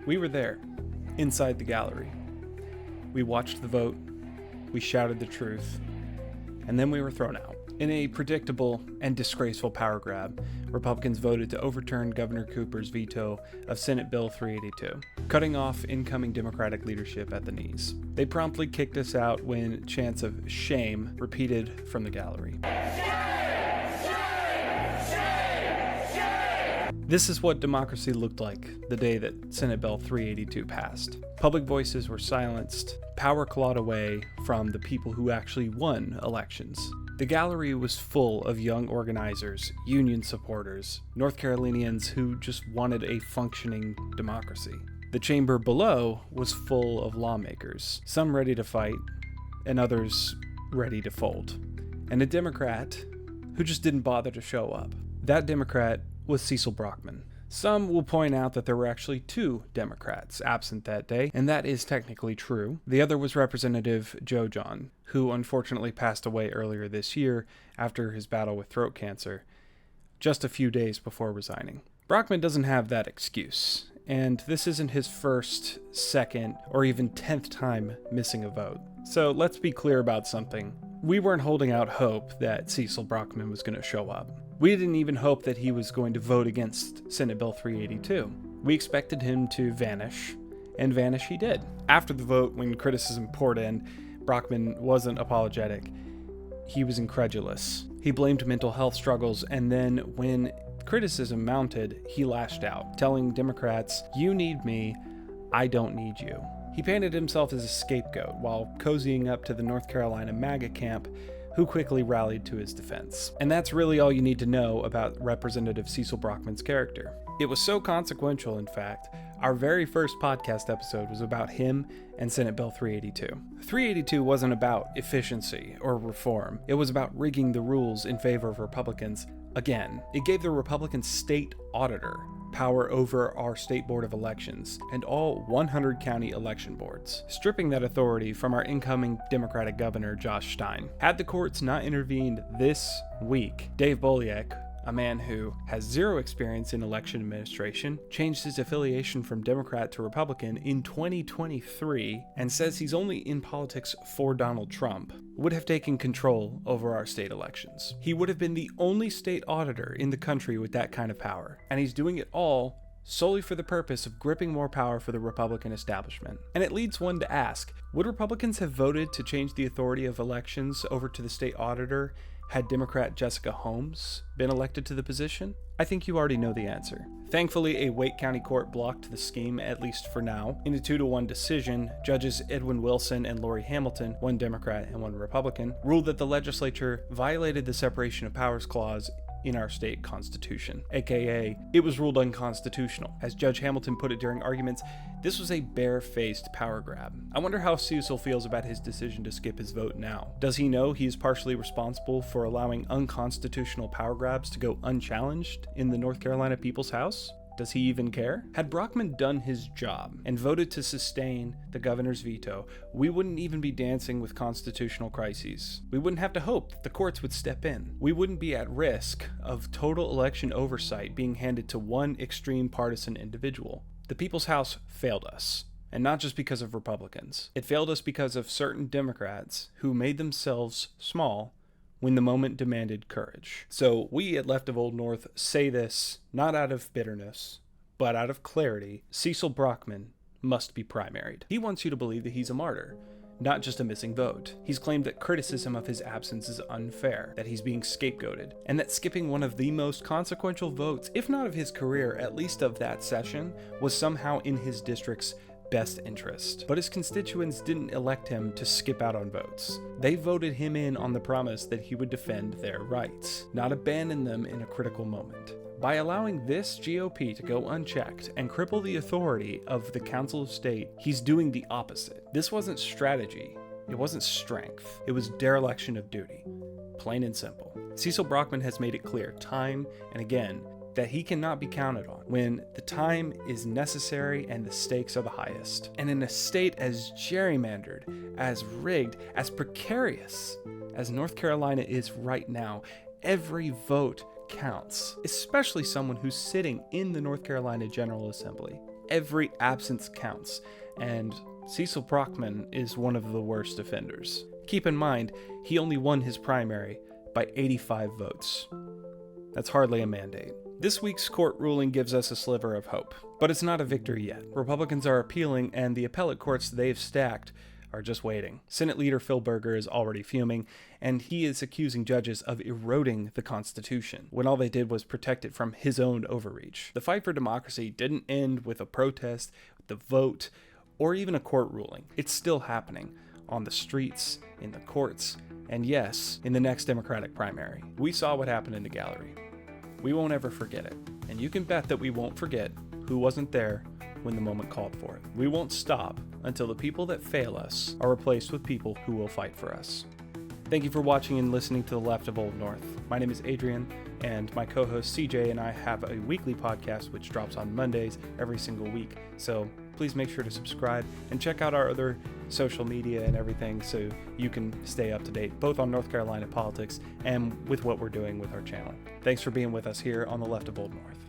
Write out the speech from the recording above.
We were there, inside the gallery. We watched the vote, we shouted the truth, and then we were thrown out. In a predictable and disgraceful power grab, Republicans voted to overturn Governor Cooper's veto of Senate Bill 382, cutting off incoming Democratic leadership at the knees. They promptly kicked us out when chants of shame repeated from the gallery. This is what democracy looked like the day that Senate Bill 382 passed. Public voices were silenced, power clawed away from the people who actually won elections. The gallery was full of young organizers, union supporters, North Carolinians who just wanted a functioning democracy. The chamber below was full of lawmakers, some ready to fight, and others ready to fold. And a Democrat who just didn't bother to show up. That Democrat was Cecil Brockman. Some will point out that there were actually two Democrats absent that day, and that is technically true. The other was Representative Joe John, who unfortunately passed away earlier this year after his battle with throat cancer, just a few days before resigning. Brockman doesn't have that excuse, and this isn't his first, second, or even 10th time missing a vote. So let's be clear about something. We weren't holding out hope that Cecil Brockman was going to show up. We didn't even hope that he was going to vote against Senate Bill 382. We expected him to vanish, and vanish he did. After the vote, when criticism poured in, Brockman wasn't apologetic. He was incredulous. He blamed mental health struggles, and then when criticism mounted, he lashed out, telling Democrats, "You need me, I don't need you." He painted himself as a scapegoat while cozying up to the North Carolina MAGA camp, who quickly rallied to his defense. And that's really all you need to know about Representative Cecil Brockman's character. It was so consequential, in fact, our very first podcast episode was about him and Senate Bill 382. 382 wasn't about efficiency or reform. It was about rigging the rules in favor of Republicans. Again, it gave the Republican state auditor power over our state board of elections and all 100 county election boards, stripping that authority from our incoming Democratic governor, Josh Stein. Had the courts not intervened this week, Dave Bolliak, a man who has zero experience in election administration, changed his affiliation from Democrat to Republican in 2023 and says he's only in politics for Donald Trump, would have taken control over our state elections. He would have been the only state auditor in the country with that kind of power, and he's doing it all solely for the purpose of gripping more power for the Republican establishment. And it leads one to ask, would Republicans have voted to change the authority of elections over to the state auditor had Democrat Jessica Holmes been elected to the position? I think you already know the answer. Thankfully, a Wake County court blocked the scheme, at least for now. In a 2-1 decision, judges Edwin Wilson and Lori Hamilton, one Democrat and one Republican, ruled that the legislature violated the separation of powers clause in our state constitution, aka it was ruled unconstitutional. As Judge Hamilton put it during arguments, this was a bare-faced power grab. I wonder how Cecil feels about his decision to skip his vote now. Does he know he is partially responsible for allowing unconstitutional power grabs to go unchallenged in the North Carolina People's House? Does he even care? Had Brockman done his job and voted to sustain the governor's veto, we wouldn't even be dancing with constitutional crises. We wouldn't have to hope that the courts would step in. We wouldn't be at risk of total election oversight being handed to one extreme partisan individual. The People's House failed us. And not just because of Republicans. It failed us because of certain Democrats who made themselves small when the moment demanded courage. So we at Left of Old North say this not out of bitterness, but out of clarity. Cecil Brockman must be primaried. He wants you to believe that he's a martyr, not just a missing vote. He's claimed that criticism of his absence is unfair, that he's being scapegoated, and that skipping one of the most consequential votes, if not of his career, at least of that session, was somehow in his district's best interest. But his constituents didn't elect him to skip out on votes. They voted him in on the promise that he would defend their rights, not abandon them in a critical moment. By allowing this GOP to go unchecked and cripple the authority of the Council of State, he's doing the opposite. This wasn't strategy. It wasn't strength. It was dereliction of duty. Plain and simple. Cecil Brockman has made it clear time and again that he cannot be counted on when the time is necessary and the stakes are the highest. And in a state as gerrymandered, as rigged, as precarious as North Carolina is right now, every vote counts, especially someone who's sitting in the North Carolina General Assembly. every absence counts, and Cecil Brockman is one of the worst offenders. Keep in mind, he only won his primary by 85 votes. That's hardly a mandate. This week's court ruling gives us a sliver of hope, but it's not a victory yet. Republicans are appealing, and the appellate courts they've stacked are just waiting. Senate Leader Phil Berger is already fuming, and he is accusing judges of eroding the Constitution, when all they did was protect it from his own overreach. The fight for democracy didn't end with a protest, the vote, or even a court ruling. It's still happening on the streets, in the courts, and yes, in the next Democratic primary. We saw what happened in the gallery. We won't ever forget it, and you can bet that we won't forget who wasn't there when the moment called for it. We won't stop until the people that fail us are replaced with people who will fight for us. Thank you for watching and listening to The Left of Old North. My name is Adrian, and my co-host CJ and I have a weekly podcast which drops on Mondays every single week. So please make sure to subscribe and check out our other social media and everything so you can stay up to date, both on North Carolina politics and with what we're doing with our channel. Thanks for being with us here on The Left of Old North.